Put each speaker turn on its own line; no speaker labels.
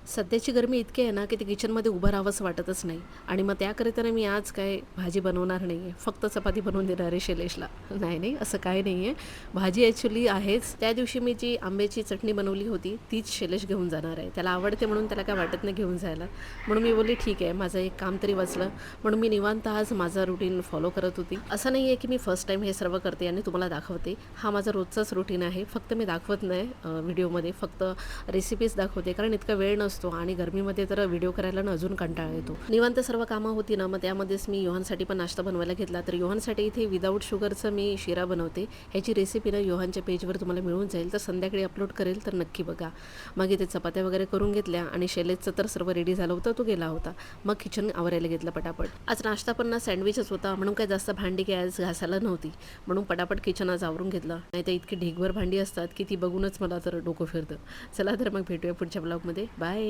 सध्याची गरमी इतकी आहे ना, की ते किचनमध्ये उभं राहावंसं वाटतच नाही आणि मग त्याकरिता मी आज काय भाजी बनवणार नाही आहे. फक्त चपाती बनवून देणार आहे शैलेशला. नाही, नाही असं काही नाही आहे. भाजी ॲक्चुअली आहेच. त्या दिवशी मी जी आंब्याची चटणी बनवली होती, तीच शैलेश घेऊन जाणार आहे. त्याला आवडते म्हणून त्याला काय वाटत नाही घेऊन जायला. म्हणून मी बोलली ठीक आहे, माझं एक काम तरी वाचलं. म्हणून मी निवांत आज माझा रुटीन फॉलो करत होती. असं नाही आहे, की मी फर्स्ट टाईम हे सर्व करते आणि तुम्हाला दाखवते. हा माझा रोजचाच रुटीन आहे. फक्त मी दाखवत नाही व्हिडिओमध्ये. फक्त रेसिपीज दाखवते कारण इतका वेळ नसतो आणि गरमीमध्ये तर व्हिडिओ करायला ना अजून कंटाळा येतो. निवांत सर्व कामं होती ना, मग त्यामध्येच मी योहानसाठी पण नाश्ता बनवायला घेतला. तर योहानसाठी इथे विदाऊट शुगरचं मी शिरा बनवते. ह्याची रेसिपी ना योहानच्या पेजवर तुम्हाला मिळून जाईल. तर संध्याकाळी अपलोड करेल, तर नक्की बघा. मग इथे चपात्या वगैरे करून घेतल्या आणि शैलेशचं तर सर्व रेडी झालं होतं, तो गेला होता. मग किचन आवरायला घेतलं पटापट. आज नाश्ता पण ना सँडविचच होता म्हणून काय जास्त भांडी काय आज घासायला नव्हती. म्हणून पटापट किचन आज आवरून घेतलं. नाही तर इतकी ढीगभर भांडी असतात की ती बघूनच मला तर डोकं फिरतं. चला तर मग भेटूया पुढच्या ब्लॉगमध्ये. बाय.